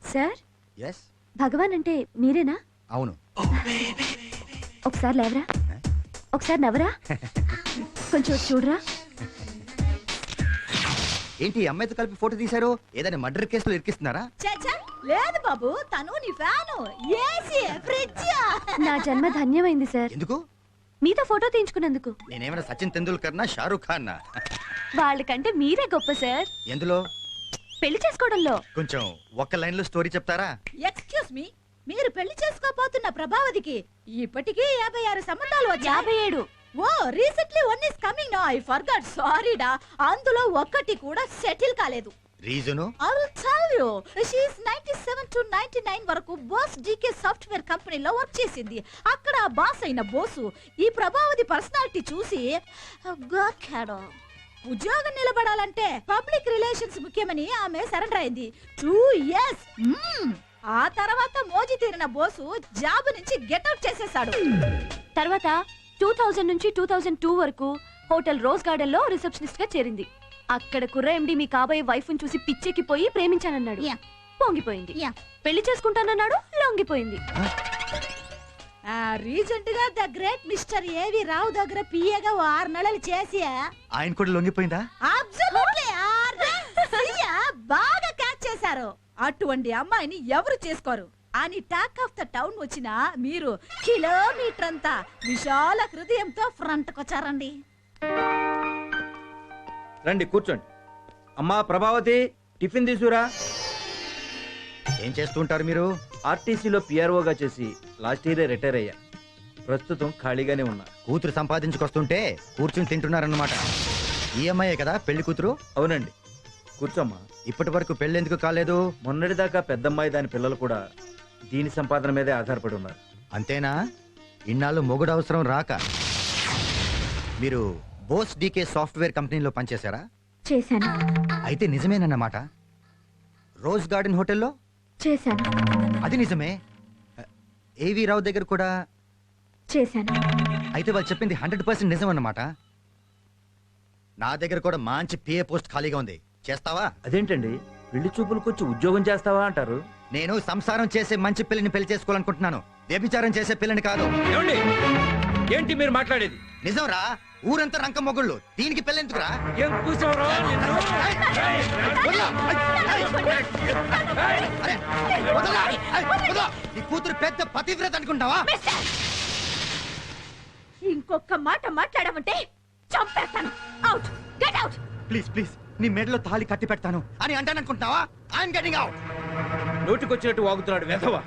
Sir, yes భగవాన్ అంటే మీరేనా? అవును. ఒకసారి లేవరా, ఒకసారి నవరా, కొంచెం చూడరా. ఏంటి అమ్మాయితో కలిపి ఫోటో తీశారు? ఏదైనా మర్డర్ కేసులో ఇరికిస్తున్నారా? లేదు బాబు, తను నీ ఫ్యాను. AC fridge. నా జన్మ ధన్యమైంది సార్, ఎందుకు? మీతో ఫోటో తీయించుకున్నందుకు. నేనేమైనా సచిన్ తెందూల్కర్ నా షారూక్ ఖాన్ నా? వాళ్ళకంటే మీరే గొప్ప సార్. ఎందులో? పెళ్లి చేసుకోవడంలో. కొంచెం ఒక్క లైన్ లో స్టోరీ చెప్తారా? ఎక్స్క్యూజ్ మీ, మీరు పెళ్లి చేసుకోబోతున్న ప్రభావతికి ఇప్పటికీ 56 సంబంధాలు వచ్చాయి. 57. ఓ, recently one is coming no. I forgot, sorry డా. అందులో ఒక్కటి కూడా సెటిల్ కాలేదు. Reason? I will tell you. She is 97 to 99 వరకు బోస్ డీకే సాఫ్ట్వేర్ కంపెనీలో వర్క్ చేసింది. అక్కడ బాస్ అయిన బోసు ఈ ప్రభావతి పర్సనాలిటీ చూసి గాకాడు. ఉద్యోగం నిలబడాలంటే పబ్లిక్ రిలేషన్స్ ముఖ్యమని ఆమె సరెండర్ అయింది. 2 years. ఆ తర్వాత మోజీ తీరిన బోసు జాబ్ నుంచి గెట్అవుట్ చేసేశాడు. తర్వాత 2000 నుంచి 2002 వరకు హోటల్ రోజ్ గార్డెన్ లో రిసెప్షనిస్ట్ గా చేరింది. అక్కడ కుర్ర ఎండి మీ కాబోయే వైఫ్ ని చూసి పిచ్చెక్కిపోయి ప్రేమించానన్నాడు. పొంగిపోయింది. పెళ్లి చేసుకుంటానన్నాడు, లొంగిపోయింది. రీసెంట్ గా ద గ్రేట్ మిస్టర్ ఏవి రావు దగ్గర పిఏగా 6 నెలలు చేసి ఆయన కూడా లొంగిపోయిందా? అబ్సల్యూట్లీ బాగా క్యాచ్ చేశారు. అటువంటి అమ్మాయిని ఎవరు చేసుకోరు అని టాక్ ఆఫ్ ద టౌన్ వచ్చిన మీరు కిలోమీటర్ అంతా విశాల హృదయంతో ఫ్రంట్ కొచ్చారండి. రండి కూర్చోండి. అమ్మా ప్రభావతి, టిఫిన్ తీసుకురా. ఏం చేస్తుంటారు మీరు? ఆర్టీసీలో పిఆర్ఓగా చేసి లాస్ట్ ఇయరే రిటైర్ అయ్యా. ప్రస్తుతం ఖాళీగానే ఉన్నా. కూతురు సంపాదించుకొస్తుంటే కూర్చుని తింటున్నారన్నమాట. ఈ అమ్మాయే కదా పెళ్లి కూతురు? అవునండి, కూర్చోమ్మా. ఇప్పటి వరకు పెళ్లి ఎందుకు కాలేదు? మొన్నటిదాకా పెద్దమ్మాయి దాని పిల్లలు కూడా దీని సంపాదన మీదే ఆధారపడి ఉన్నారు. అంతేనా? ఇన్నాళ్ళు మొగుడు అవసరం రాక మీరు బోస్ డీకే సాఫ్ట్వేర్ కంపెనీలో పనిచేశారా? చేశాను. అయితే నిజమేనన్నమాట. రోజ్ గార్డెన్ హోటల్లో చేశాను. అది నిజమే. ఏవి రావు దగ్గర కూడా చేశాను. అయితే వాళ్ళు చెప్పింది 100% నిజం అన్నమాట. నా దగ్గర కూడా మంచి పిఏ పోస్ట్ ఖాళీగా ఉంది. చేస్తావా? అదేంటండి, పెళ్లి చూపులకు వచ్చి ఉద్యోగం చేస్తావా అంటారు? నేను సంసారం చేసే మంచి పిల్లని పెళ్లి చేసుకోవాలనుకుంటున్నాను, వ్యభిచారం చేసే పిల్లని కాదు. ఏంటి మీరు మాట్లాడేది? నిజంరా, ఊరంతా రంక మొగుళ్ళు, దీనికి పెళ్ళెందుకురా? ఏం కూర్చోవరా? నీ కూతురు పెద్ద పతివ్రత అనుకుంటావా? ఇంకొక మాట మాట్లాడమంటే చంపేస్తాను. Out, get out. Please please, నీ మెడలో తాళి కట్టి పెడతాను అని అంటాననుకుంటున్నావా? I'm getting out. నోటికొచ్చినట్టు వాగుతున్నాడు వెధవా.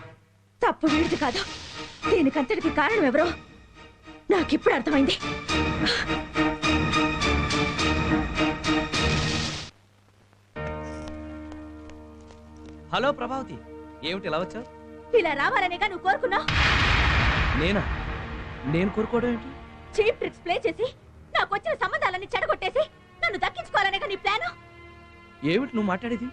తప్పు వీడిది కాదు, దీనికంతటికి కారణం ఎవరో నాకిప్పుడు అర్థమైంది. హలో ప్రభావతి, ఏమిటి ఇలా వచ్చావు? ఇలా రావాలనేగా నువ్వు కోరుకున్నావు. నేను కోరుకోవడం ఏంటి? చీప్ ట్రిక్స్ ప్లే చేసి నాకు వచ్చిన సంబంధాలన్నీ చెడగొట్టేసి నన్ను దక్కించుకోవాలనేగా నీ ప్లాను. ఏమిటి నువ్వు మాట్లాడేది?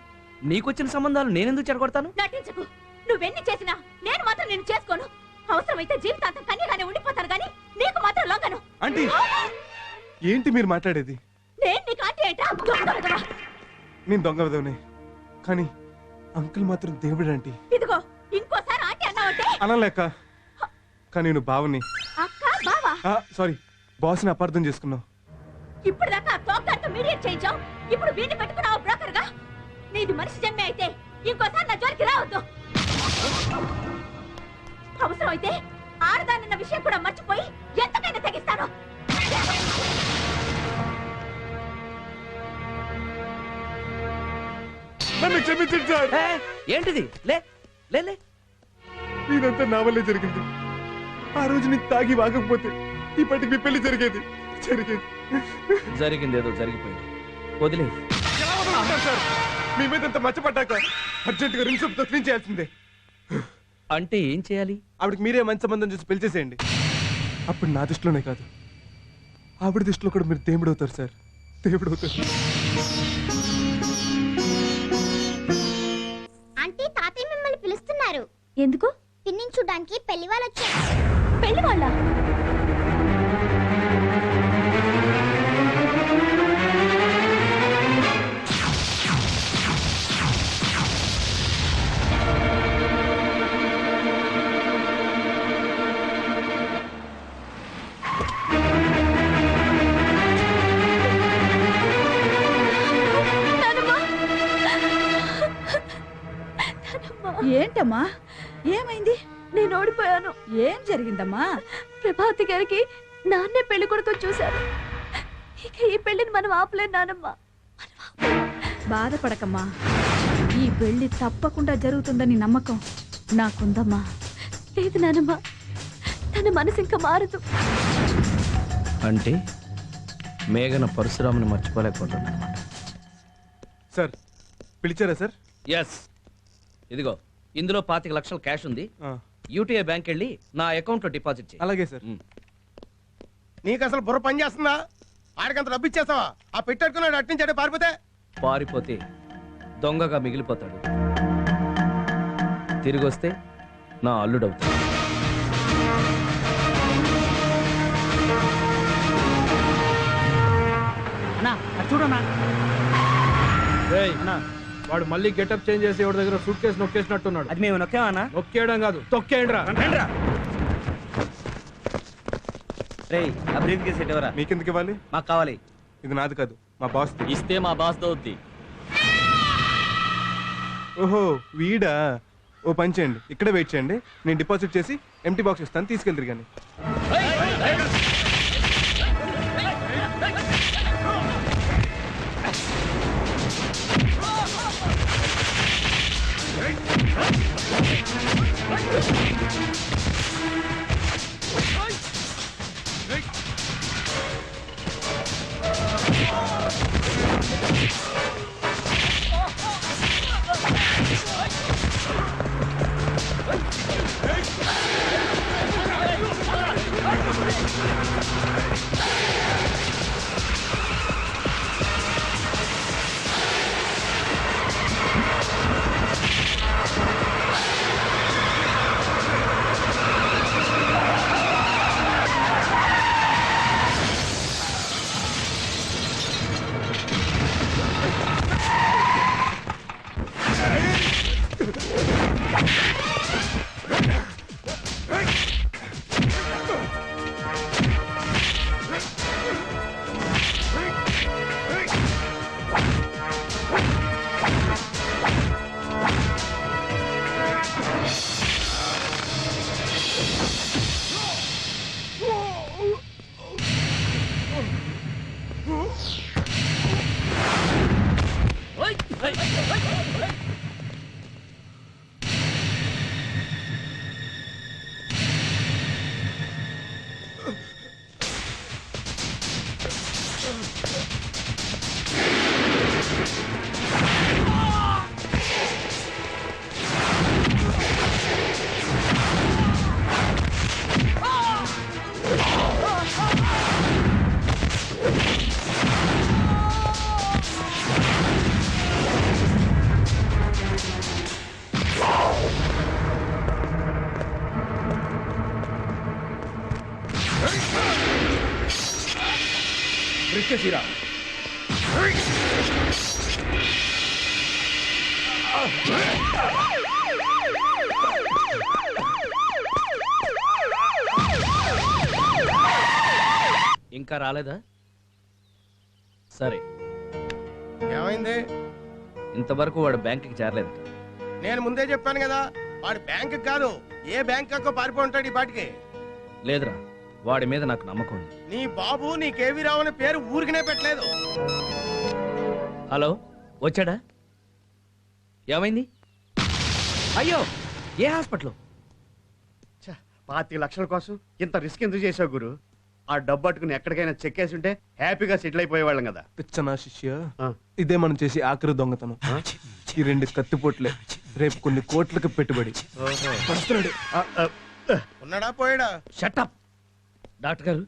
నీకొచ్చిన సంబంధాలు నేనెందుకు చెడగొడతాను? నటించకు. నువ్వెన్ని చేసినా నేను మాత్రం నేను చేసుకోను. అవసరమైతే జీవితాంతం కన్యగానే ఉండిపోతాను గానీ నీకు మాత్రం లొంగను. ఆంటీ, ఏంటి మీరు మాట్లాడేది? నేను నీకు ఆంటీ ఏంటా? నేను దొంగ విధవనే, కానీ అంకుల్ మాత్రం దేవుడు ఆంటీ. ఇదిగో, ఇంకోసారి ఆంటీ అన్నావంటే అనలేక. కానీ నేను బావని. అక్క బావా? సారీ, బాస్ని అపార్థం చేసుకున్నావు. ఇప్పుడు దాకా తోకంటూ మీడియేట్ చేయించావు, ఇప్పుడు వీడిని పెట్టుకున్నావు బ్రోకర్ గా. నీది మనిషి జన్మే అయితే ఇంకోసారి నా జోలికి రావద్దు. అవసరమైతే ఆడదానన్న విషయం కూడా మర్చిపోయి ఎంతకైనా తెగిస్తాను. నన్ను క్షమించండి సార్. ఏంటిది? లే లే లే. ఇదంతా నా వల్లే జరిగింది. ఆ రోజు నీకు తాగి వాగకపోతే ఇప్పటికి మీ పెళ్లి జరిగేది. జరిగిందేదో జరిగిపోయింది, వదిలే. సార్, మీ మీద అంత మచ్చపడ్డాక అర్జెంటుగా రింగ్ సోప్ క్లీన్ చేయాల్సిందే. అంటే ఏం చేయాలి? ఆవిడకి మీరే మంచి సంబంధం చూసి పెళ్లి చేసేయండి. అప్పుడు నా దృష్టిలోనే కాదు, ఆవిడ దృష్టిలో కూడా మీరు దేవుడు అవుతారు సార్, దేవుడు అవుతారు. ఆంటీ, తాతయ్య మిమ్మల్ని పిలుస్తున్నారు. ఎందుకు? పిన్నిని చూడడానికి పెళ్లి వాళ్ళు వచ్చారు. పెళ్లి వాళ్ళ? అమ్మా. ఏంటమ్మా ఏమైంది? నేను ఓడిపోయాను. ఏం జరిగిందమ్మా? ప్రభావతి గారికి నాన్నే పెళ్లి కొడుకు చూశారు. ఇక ఈ పెళ్లిని మనం ఆపలేం నానమ్మా. బాధపడకమ్మా, ఈ పెళ్లి తప్పకుండా జరుగుతుందని నమ్మకం నాకుందమ్మా. లేదు నానమ్మా, తన మనసు ఇంకా మారదు. అంటే మేఘన పరశురాముని మర్చిపోలేకపోతుంది అనమాట. సార్ పిలిచారా సార్? ఎస్, ఇదిగో ఇందులో 25 లక్షలు క్యాష్ ఉంది. ఆ, యూటీఐ బ్యాంక్ వెళ్ళి నా అకౌంట్ లో డిపాజిట్ చేయి. అలాగే సార్. నీకు అసలు బుర్ర పని చేస్తుందా? ఆడికంత డబ్బు ఇచ్చేస్తావా? ఆ పెట్టాడుకున్నాడు అట్టించాడే పారిపోతే. పారిపోతే దొంగగా మిగిలిపోతాడు, తిరిగి వస్తే నా అల్లుడవుతాడు. వాడు మళ్ళీ గెటప్ చేంజ్ చేసి ఎవరి దగ్గర సూట్ కేసు నొక్కేసినట్టున్నాడు. అది మేము నొక్కామన్నా? నొక్కేయడం కాదు, తొక్కేయండి రా. మీకెందుకు ఇవ్వాలి? మాకు కావాలి. ఇది నాది కాదు, మా బాస్. ఇస్తే మా బాస్ దోద్ది. ఓహో వీడా? ఓ పని చేయండి, ఇక్కడే వెయిట్ చేయండి, నేను డిపాజిట్ చేసి ఎంటీ బాక్స్ ఇస్తాను, తీసుకెళ్తారు కానీ. బ్రిక్కేసిరా. ఇంకా రాలేదా? సరే, ఏమైంది? ఇంతవరకు వాడు బ్యాంకుకి చేరలేదు. నేను ముందే చెప్పాను కదా, వాడు బ్యాంక్ కాదు ఏ బ్యాంక్ పారిపోయి ఉంటాడు ఈ పాటికి. లేదురా, వాడి మీద నాకు నమ్మకం ఉంది. నీ బాబు నీ కేవీ రావు అనే పేరు ఊరికినే పెట్టలేదు. హలో, వచ్చాడా? ఏమైంది? అయ్యో, ఏ హాస్పిటల్? 25 లక్షల కోసం ఇంత రిస్క్ ఎందుకు చేసావు గురు? ఆ డబ్బు పట్టుకుని ఎక్కడికైనా చెక్కేసి ఉంటే హ్యాపీగా సెటిల్ అయిపోయేవాళ్ళం కదా. పిచ్చనా శిష్య, ఆ. ఇదే మనం చేసి ఆఖరి దొంగతనం. ఈ 2 కత్తిపోట్లే రేపు కొన్ని కోట్లకు పెట్టుబడి. వస్తున్నాడు. ఉన్నాడా పోయాడా? షటప్. డాక్టర్ గారు,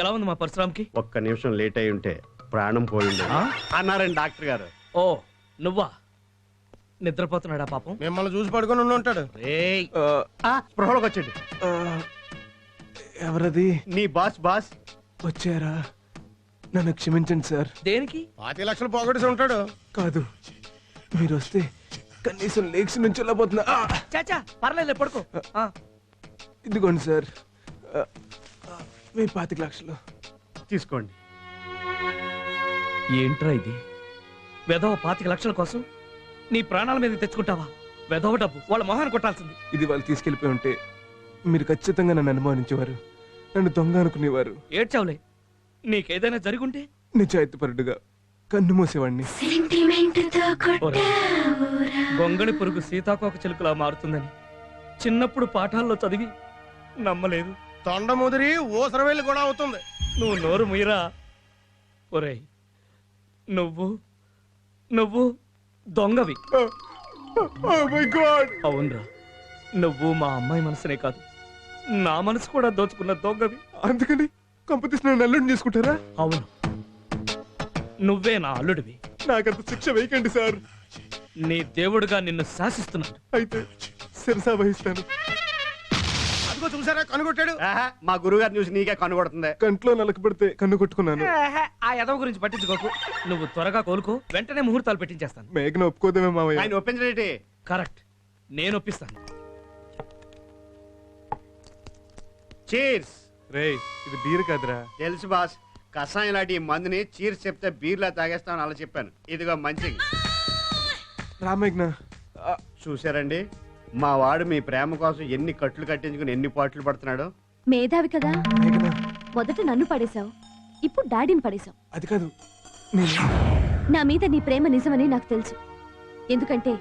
ఎలా ఉంది మా పరశురామ్కి? ఒక్క నిమిషం లేట్ అయి ఉంటే ప్రాణం పోయింది అన్నారండి డాక్టర్ గారు. ఓ, నువ్వా? నిద్రపోతున్నాడా పాపం? మిమ్మల్ని చూసి పడుకొని ఉండి ఉంటాడు. రేయ్, స్పృహలోకి వచ్చండి. ఎవరది? నీ బాస్ బాస్ వచ్చారా? నన్ను క్షమించండి సార్. దేనికి? 25 లక్షలు పోగొట్టేసి ఉంటాడు. కాదు, మీరు వస్తే కనీసం లేక్స్ నుంచి వెళ్ళబోతున్నా. చాచా, పర్లేదు, పడుకో. ఇదిగోండి సార్, మీ 25 లక్షలు తీసుకోండి. ఏంట్రా ఇది? వెధవ 25 లక్షల కోసం నీ ప్రాణాల మీద తెచ్చుకుంటావా? వెధవ డబ్బు వాళ్ళ మొహాన్ని కొట్టాల్సింది. ఇది వాళ్ళు తీసుకెళ్ళిపోయి ఉంటే మీరు ఖచ్చితంగా నన్ను అనుమానించేవారు, నన్ను దొంగ అనుకునేవారు. ఏడ్చావులే. నీకేదైనా జరుగుంటే నిజాయితీపరుడుగా కన్ను మూసేవాడిని. గొంగళి పురుగు సీతాకోక చిలుకలా మారుతుందని చిన్నప్పుడు పాఠాల్లో చదివి నమ్మలేదు. తొండ ముదిరి ఊసరవేళ్ళు కూడా అవుతుంది. నువ్వు నోరు ముయిరా. ఒరేయ్, నువ్వు నువ్వు దొంగవి. అవునరా, నువ్వు మా అమ్మాయి మనసునే కాదు నా మనసు కూడా దోచుకున్న దొంగవి. అందుకని కంపెనీస్ నన్ను అల్లుడిని చేసుకుంటారా? అవును, నువ్వే నా అల్లుడివి. నాకంత శిక్ష వేయకండి సార్. నీ దేవుడుగా నిన్ను శాసిస్తున్నాను. అయితే శిరసా వహిస్తాను. అదిగో చూసారా కనుగొట్టాడు. ఆహా, మా గురుగారు చూసి నీకే కనుగొడుతుంది. కంట్లో నలకబడితే కన్ను కొట్టుకున్నాను. ఆ యదవ గురించి పట్టించుకోకు. నువ్వు త్వరగా కోలుకో, వెంటనే ముహూర్తాలు పెట్టించేస్తాను. మేఘన ఒప్పుకోదేమే మావయ్య? ఆయన ఒప్పించడేటి? కరెక్ట్, నేను ఒప్పిస్తాను. చీర్స్. రేయ్, ఇది బీర్ కాదురా. తెలుసు బాస్, కషాయం లాంటి ఈ మందుని చీర్స్ చెప్తే బీర్లా తాగేస్తామని అలా చెప్పాను. ఇదిగో మంచి. రా మేఘన. చూసారండి, మా వాడు మీ ప్రేమ కోసం ఎన్ని కట్లు కట్టించుకుని ఎన్ని పాటలు పడుతున్నాడు. మేధావి కదా, మేఘన, మొదట నన్ను పడేశావు, ఇప్పుడు డాడీని పడేశావు. అది కాదు. నేను నా మీద నీ ప్రేమ నిజమని నాకు తెలుసు. ఎందుకంటే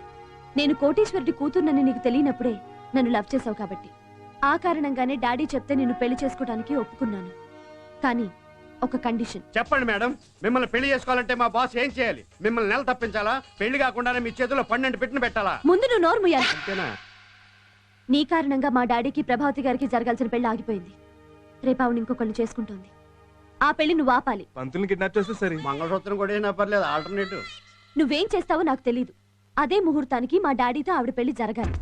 నేను కోటీశ్వరుడి కూతుర్నని నీకు తెలియనప్పుడే నన్ను లవ్ చేశావు కాబట్టి. ఆ కారణంగానే డాడీ చెప్తే నిన్ను పెళ్లి చేసుకోవడానికి ఒప్పుకున్నాను. కానీ ఒక కండిషన్. చెప్పండి మేడం, మిమ్మల్ని పెళ్లి చేసుకోవాలంటే మా బాస్ ఏం చేయాలి? మిమ్మల్ని నెల తప్పించాలా? పెళ్లి కాకుండానే మీ చేతిలో 12 పెట్టిన పెట్టాలా? ముందు నువ్వు నోరు ముయ్యాలి. అంతేనా? నీ కారణంగా మా డాడీకి ప్రభావతి గారికి జరగాల్సిన పెళ్లి ఆగిపోయింది. రేపు ఆవిడ ఇంకొకళ్ళు చేసుకుంటోంది. ఆ పెళ్లి నువ్వు ఆపాలి. పంతుల్ని కిడ్నాప్ చేస్తే సరే. మంగళసూత్రం కూడా ఏం పర్లేదు, ఆల్టర్నేటివ్. నువ్వేం చేస్తావో నాకు తెలీదు. అదే ముహూర్తానికి మా డాడీతో ఆవిడ పెళ్లి జరగాలి.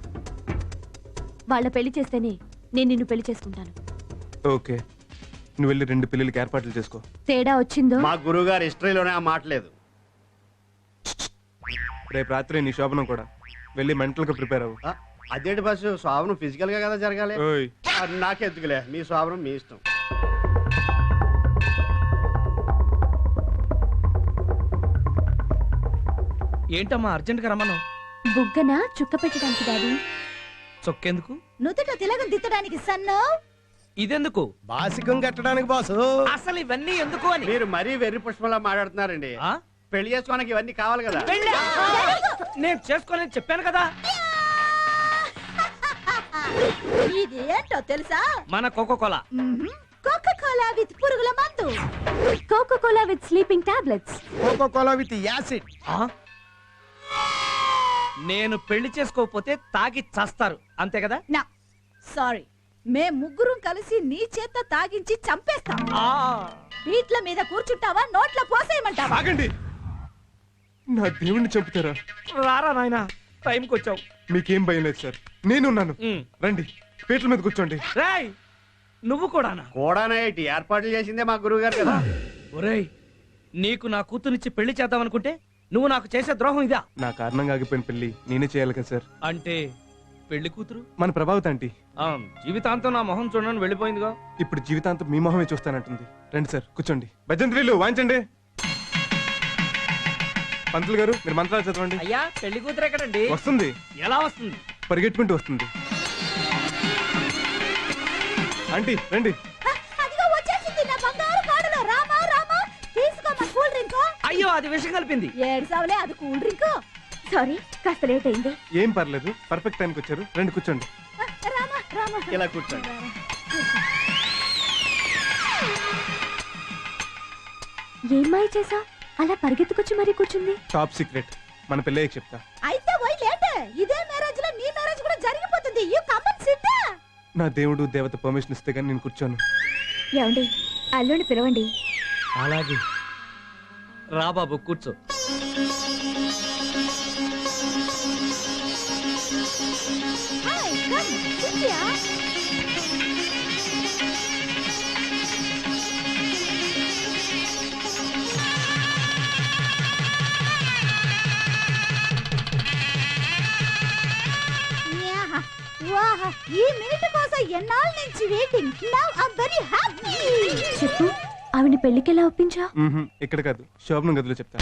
వాళ్ళ పెళ్లి చేస్తేనే నేను నిన్ను పెళ్లి చేసుకుంటాను. ఓకే, నువ్వు వెళ్ళి 2 పెళ్లికి ఏర్పాట్లు చేసుకో. తేడా వచ్చిందో మా గురువు గారి హిస్టరీలోనే ఆ మాట లేదు. రేపు రాత్రి నీ శోభనం కూడా. వెళ్ళి మెంటల్ గా ప్రిపేర్ అవ్వు. అదేంటి బస్సు, స్వాభనం ఫిజికల్ గా కదా జరగాలి. ఓయ్, నాకెందుకులే, మీ స్వాభనం మీ ఇష్టం. ఏంటమ్మా అర్జెంట్ గా రమ్మను? బుగ్గన చుక్క పెట్టడానికి డాడీ. చొక్కేందుకు? నుదుట తిలకం దిద్దడానికి సన్ను. ఇదెందుకు? బాసికం కట్టడానికి బాసు. అసలు ఇవన్నీ ఎందుకు అని. మీరు మరీ వెర్రి పుష్పంలా మాట్లాడుతున్నారండి. ఆ? పెళ్లి చేసుకోవడానికి ఇవన్నీ కావాలి కదా. పెళ్ళా? నేను చేసుకోలేని చెప్పాను కదా. ఇది ఏంటో తెలుసా? మన కోకోకోలా. కోకా కోలా విత్ పురుగుల మందు. Coca cola with sleeping tablets. Coca cola with acid. ఆ? నేను పెళ్లి చేసుకోకపోతే తాగి చస్తారు, అంతే కదా? నా సారీ, మేం ముగ్గురం కలిసి నీ చేత తాగించి చంపేస్తాం. ఆ. వీట్ల మీద కూర్చుంటావా, నోట్ల పోసేయమంటావా? ఆగండి. నా దేవుణ్ణి చంపుతారా? రారా నాయనా, టైంకి వచ్చావు. మీకేం భయం లేదు సార్, నేనున్నాను. ఉమ్. రండి, పీటల మీద కూర్చోండి. రేయ్, నువ్వు కూడానా? కూడానే ఏర్పాట్లు చేసిందే మా గురువు గారు కదా. ఒరేయ్, నీకు నా కూతురునిచ్చి పెళ్లి చేద్దామనుకుంటే నువ్వు నాకు చేసే ద్రోహం ఇదా? నా కారణంగా ఆగిపోయిన పెళ్లి నేనే చేయాలి కదా సార్. అంటే పెళ్లి కూతురు మన ప్రభావతి ఆంటీ ఆ, జీవితాంతం నా మొహం చూడని వెళ్ళిపోయిందిగా. ఇప్పుడు జీవితాంతం మీ మొహమే చూస్తానంటుంది. రండి సార్, కూర్చోండి. భజంత్రీలు వాయించండి. పంతులు గారు, మీరు మంత్రాలు చదవండి. అయ్యా, పెళ్లి కూతురు ఎక్కడండి? వస్తుంది. ఎలా వస్తుంది? పరిగెట్టుకుంటూ వస్తుంది. ఆంటీ రండి. అదిగో వచ్చేసింది నా బంగారు కాడులో. రామా రామా, తీసుకోమా కూల్ డ్రింక్. అయ్యో, అది విషం కలిపింది. ఏడ్సావులే, అది కూల్ డ్రింక్. సారీ, కాస్త లేట్ అయింది. ఏం పర్లేదు, పర్ఫెక్ట్ టైంకి వచ్చారు. రండి కూర్చోండి. రామా రామా. ఇలా కూర్చోండి. ఏం మాయ చేసా? అలా పరిగెత్తుకొచ్చి మరీ కూర్చుంది. టాప్ సీక్రెట్, మన పెళ్ళయ్యకి చెప్తా. అయితే పోయి లేట్. ఇదే మ్యారేజ్ లో నీ మ్యారేజ్ కూడా జరిగిపోతుంది. You come and SIT. నా దేవుడు దేవత పర్మిషన్ ఇస్తే గానీ నేను కూర్చోను. ఏమండి, అల్లుని పిలవండి. అలాగే రా బాబు, కూర్చో. Hi, come SIT yeah. వాహ్, ఈ మినిట్ కోసం ఎన్నాళ్ళ నుంచి waiting. Now I am very happy. చెప్పు, ఆవిడ పెళ్లికి ఎలా ఒప్పించా? ఇక్కడ కాదు, శోభనం గదిలో చెప్తా.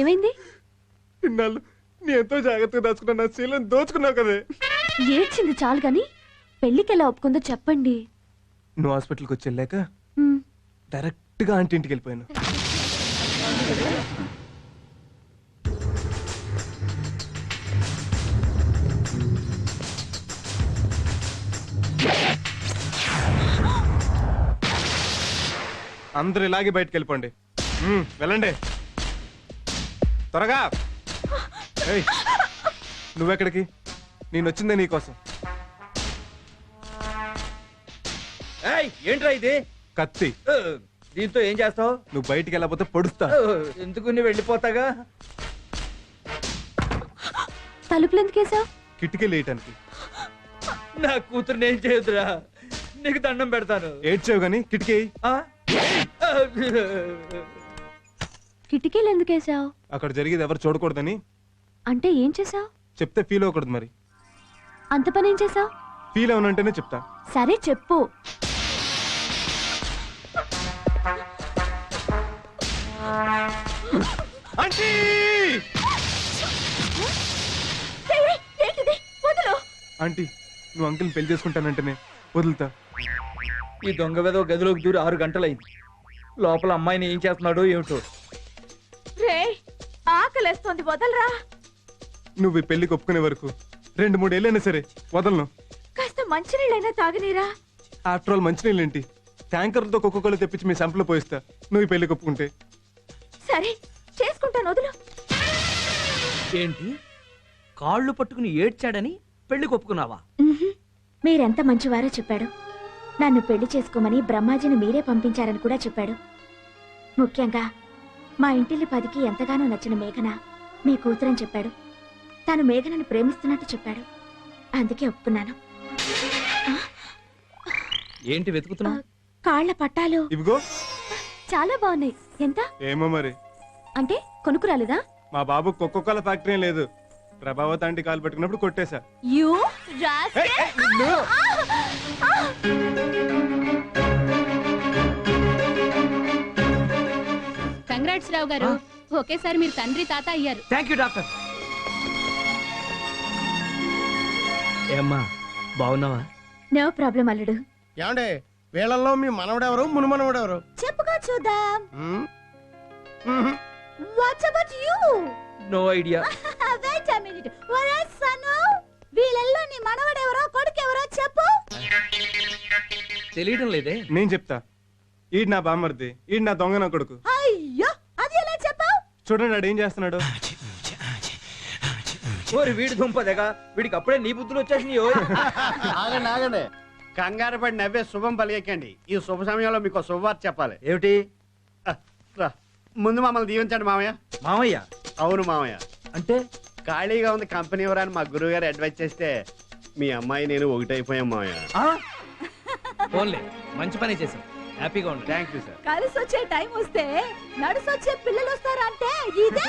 ఏమైంది? ఇన్నాళ్ళు నీ ఎంతో జాగ్రత్తగా దాచుకున్నా నా శీలం దోచుకున్నావు కదే. ఏడ్చింది చాలు గాని పెళ్లికి ఎలా ఒప్పుకుందో చెప్పండి. నువ్వు హాస్పిటల్కి వచ్చి వెళ్ళాక మ్, డైరెక్ట్ గా ఆంటీ ఇంటికి వెళ్ళిపోయాను. అందరు ఇలాగే బయటకు వెళ్ళిపోండి. వెళ్ళండి త్వరగా. ఏయ్, నువ్వెక్కడికి? నేను వచ్చిందే నీకోసం. ఏయ్, ఏంట్రా ఇది? కత్తి. దీంతో ఏం చేస్తావు? నువ్వు బయటికి వెళ్ళకపోతే పొడుస్తా. ఎందుకు నువ్వు వెళ్ళిపోతాగా? తలుపులు ఎందుకేసావు? కిటికీలు వేయటానికి. నా కూతురు నేను చేయొద్దురా, నీకు దండం పెడతాను. ఏడ్చావు గాని కిటికీ వేయి. ఆ? కిటికీలు ఎందుకేసావు? అక్కడ జరిగేది ఎవరు చూడకూడదని. అంటే ఏం చేసావు? చెప్తే ఫీల్ అవ్వకూడదు. మరి అంత పని ఏం చేసావు? ఫీల్ అవునంటేనే చెప్తా. సరే చెప్పు. ఆంటీ! ఏంటిది? వదలు. ఆంటీ, నువ్వు అంకుల్ని పెళ్లి చేసుకుంటానంటేనే వదులుతా. ఈ దొంగ వెదవ గదిలోకి దూరి 6 గంటలైంది. లోపల అమ్మాయిని ఏం చేస్తున్నాడో ఏమిటో. రే ఆకలేస్తోంది, వదలరా. నువ్వు ఈ పెళ్లికి ఒప్పుకునే వరకు 2-3 ఏళ్ళైనా సరే వదలను. కాస్త మంచినీళ్ళైనా తాగనీరా. ఆఫ్టర్ ఆల్ మంచినీళ్ళేంటి, ట్యాంకర్లతో కుక్కలు తెప్పించి మీ సంపలో పోయిస్తా నువ్వు ఈ పెళ్లికి ఒప్పుకుంటే. సరే చేసుకుంటాను, వదులు. ఏంటి కాళ్ళు పట్టుకుని ఏడ్చాడని పెళ్లి ఒప్పుకున్నావా? మ్హూ. మీరెంత మంచివారో చెప్పాడు. నన్ను పెళ్లి చేసుకోమని బ్రహ్మాజీని మీరే పంపించారని కూడా చెప్పాడు. ముఖ్యంగా మా ఇంటిల్లి 10కి ఎంతగానో నచ్చిన మేఘన మీ కూతురని చెప్పాడు. తాను మేఘనని ప్రేమిస్తున్నట్టు చెప్పాడు. అందుకే ఒప్పుకున్నాను. ఏంటి వెతుకుతున్నావు? కాళ్ల పట్టాలు ఇవిగో. చాలా బాగున్నాయి. ఎంత? ఏమో మరి, అంటే కొనుక్కురాలేదా? మా బాబు కుక్కల ఫ్యాక్టరీ లేదు. ప్రభావతి ఆంటీ కాలు పట్టుకున్నప్పుడు కొట్టేశా. యూ కంగ్రాట్స్ రావు గారు, ఒకేసారి మీరు తండ్రి తాత అయ్యారు. Thank you doctor. ఏమ్మా బాగున్నావా? నో ప్రాబ్లం అల్లుడు. ఏమండే వీళ్ళల్లో మీ మనవడెవరు మునుమనవడెవరు? చెప్పుగా చూద్దాం. మ్మ్. మ్మ్. What's about you? No idea. Wait a minute. ఒరే సను, వీళ్ళల్లో నీ మనవడెవరో కొడుకెవరో చెప్పు. తెలియడం లేదే. నేను చెప్తా. ఈడు నా బామ్మర్ది, ఈడు నా దొంగ నా కొడుకు. అయ్యో, అది ఎలా చెప్పావు? చూడండి ఆడు ఏం చేస్తున్నాడు. ఓరి వీడి దుంపదగా, వీడికి అప్పుడే నీ బుద్ధులు వచ్చేసినాయో. ఆగండి ఆగండి, కంగారు పడి నవ్వే శుభం పలికేకండి. ఈ శుభ సమయంలో మీకు శుభవార్త చెప్పాలి. ఏమిటి? రా, ముందు మమ్మల్ని దీవించండి మామయ్య. మామయ్య అవును మామయ్య. అంటే ఖాళీగా ఉంది కంపెనీ ఎవరని మా గురువు గారు అడ్వైజ్ చేస్తే మీ అమ్మాయి నేను ఒకటైపోయాం మామయ్య. ఓన్లీ మంచి పని చేసాం. హ్యాపీగా ఉండు. Thank you sir. కలిసి వచ్చే టైం వస్తే నడుసొచ్చే పిల్లలు వస్తారంటే ఇదే.